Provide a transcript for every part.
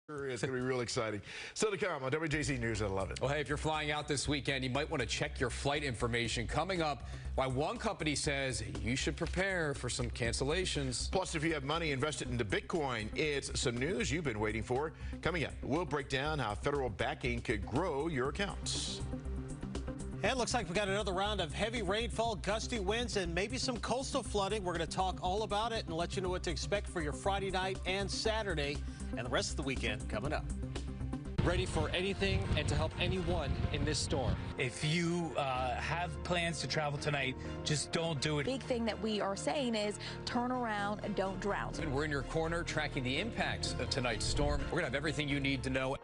It's going to be real exciting. Still to come on WJZ News at 11. Well, hey, if you're flying out this weekend, you might want to check your flight information. Coming up, why one company says you should prepare for some cancellations. Plus, if you have money invested into Bitcoin, it's some news you've been waiting for. Coming up, we'll break down how federal backing could grow your accounts. And it looks like we got another round of heavy rainfall, gusty winds, and maybe some coastal flooding. We're going to talk all about it and let you know what to expect for your Friday night and Saturday and the rest of the weekend coming up. Ready for anything and to help anyone in this storm. If you have plans to travel tonight, just don't do it. Big thing that we are saying is turn around and don't drown. And we're in your corner tracking the impacts of tonight's storm. We're going to have everything you need to know.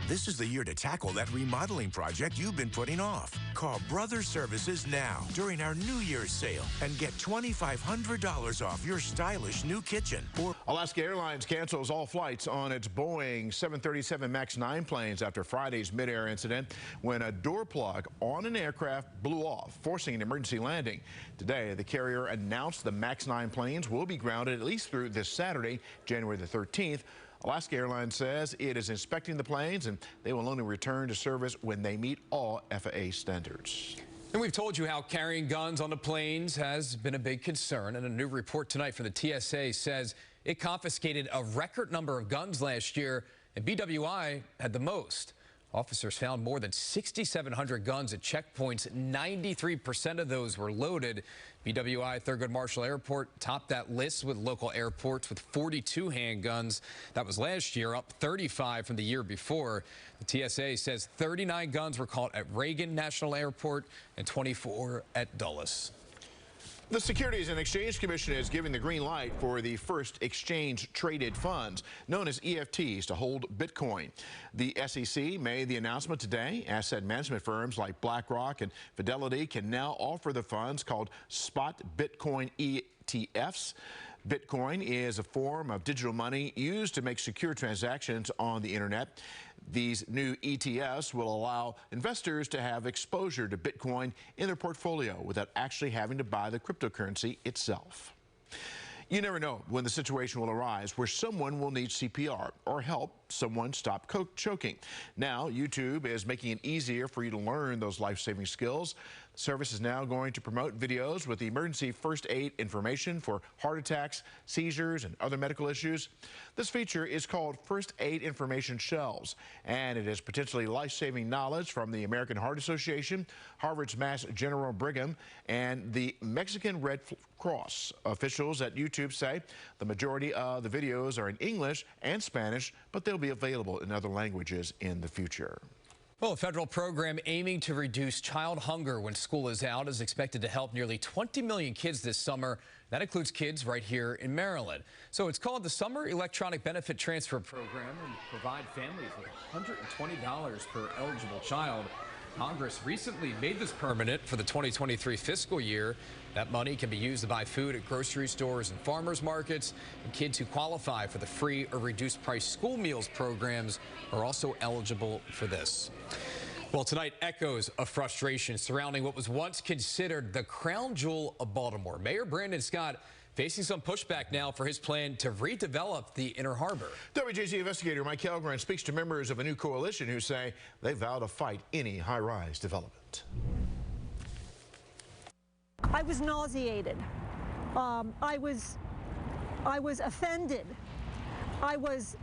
This is the year to tackle that remodeling project you've been putting off. Call Brothers Services now during our New Year's sale and get $2,500 off your stylish new kitchen. Alaska Airlines cancels all flights on its Boeing 737 MAX 9 planes after Friday's mid-air incident when a door plug on an aircraft blew off, forcing an emergency landing. Today, the carrier announced the MAX 9 planes will be grounded at least through this Saturday, January the 13th. Alaska Airlines says it is inspecting the planes and they will only return to service when they meet all FAA standards. And we've told you how carrying guns on the planes has been a big concern. And a new report tonight from the TSA says it confiscated a record number of guns last year, and BWI had the most. Officers found more than 6,700 guns at checkpoints. 93% of those were loaded. BWI Thurgood Marshall Airport topped that list with local airports with 42 handguns. That was last year, up 35 from the year before. The TSA says 39 guns were caught at Reagan National Airport and 24 at Dulles. The Securities and Exchange Commission is giving the green light for the first exchange-traded funds, known as EFTs, to hold Bitcoin. The SEC made the announcement today. Asset management firms like BlackRock and Fidelity can now offer the funds called spot Bitcoin ETFs. Bitcoin is a form of digital money used to make secure transactions on the internet. These new ETFs will allow investors to have exposure to Bitcoin in their portfolio without actually having to buy the cryptocurrency itself. You never know when the situation will arise where someone will need CPR or help someone stop choking. Now, YouTube is making it easier for you to learn those life-saving skills. The service is now going to promote videos with emergency first aid information for heart attacks, seizures, and other medical issues. This feature is called First Aid Information Shelves, and it is potentially life-saving knowledge from the American Heart Association, Harvard's Mass General Brigham, and the Mexican Red Cross. Officials at YouTube say the majority of the videos are in English and Spanish, but they'll be available in other languages in the future. Well, a federal program aiming to reduce child hunger when school is out is expected to help nearly 20 million kids this summer. That includes kids right here in Maryland. So it's called the Summer Electronic Benefit Transfer Program and provide families with $120 per eligible child. Congress recently made this permanent for the 2023 fiscal year. That money can be used to buy food at grocery stores and farmers markets. And kids who qualify for the free or reduced price school meals programs are also eligible for this. Well, tonight echoes of frustration surrounding what was once considered the crown jewel of Baltimore. Mayor Brandon Scott facing some pushback now for his plan to redevelop the Inner Harbor. WJZ investigator Mike Kelgren speaks to members of a new coalition who say they vow to fight any high-rise development. I was nauseated. I was offended. I was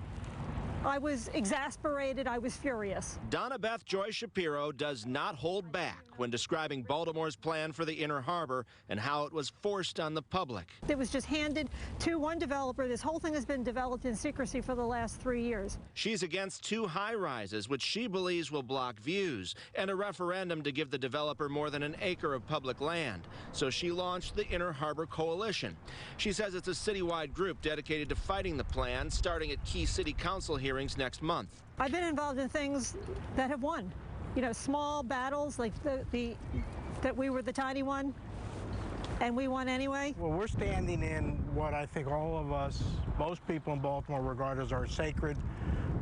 exasperated. I was furious. Donna Beth Joy Shapiro does not hold back when describing Baltimore's plan for the Inner Harbor and how it was forced on the public. It was just handed to one developer. This whole thing has been developed in secrecy for the last 3 years. She's against 2 high-rises, which she believes will block views, and a referendum to give the developer more than an acre of public land. So she launched the Inner Harbor Coalition. She says it's a citywide group dedicated to fighting the plan, starting at key city council hearings next month. I've been involved in things that have won. You know, small battles like that we were the tiny one and we won anyway. Well, we're standing in what I think all of us, most people in Baltimore regard as our sacred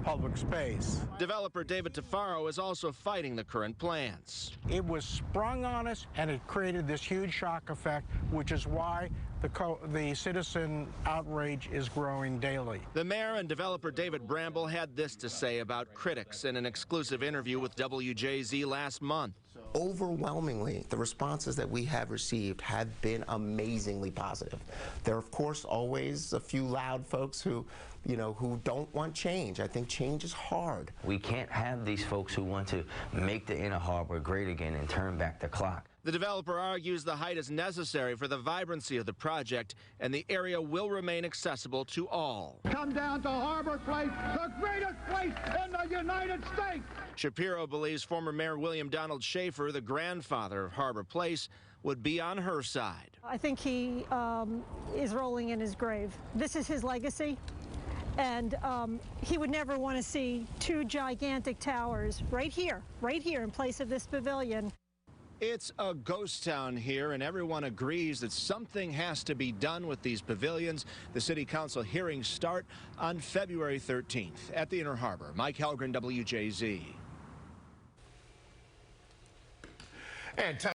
public space. Developer David Tafaro is also fighting the current plans. It was sprung on us and it created this huge shock effect, which is why the citizen outrage is growing daily. The mayor and developer David Bramble had this to say about critics in an exclusive interview with WJZ last month. Overwhelmingly, the responses that we have received have been amazingly positive. There are, of course, always a few loud folks who don't want change. I think change is hard. We can't have these folks who want to make the Inner Harbor great again and turn back the clock. The developer argues the height is necessary for the vibrancy of the project, and the area will remain accessible to all. Come down to Harbor Place, the greatest place in the United States. Shapiro believes former Mayor William Donald Schaefer, the grandfather of Harbor Place, would be on her side. I think he is rolling in his grave. This is his legacy. And he would never want to see two gigantic towers right here in place of this pavilion. It's a ghost town here, and everyone agrees that something has to be done with these pavilions. The City Council hearings start on February 13th at the Inner Harbor. Mike Helgren, WJZ. And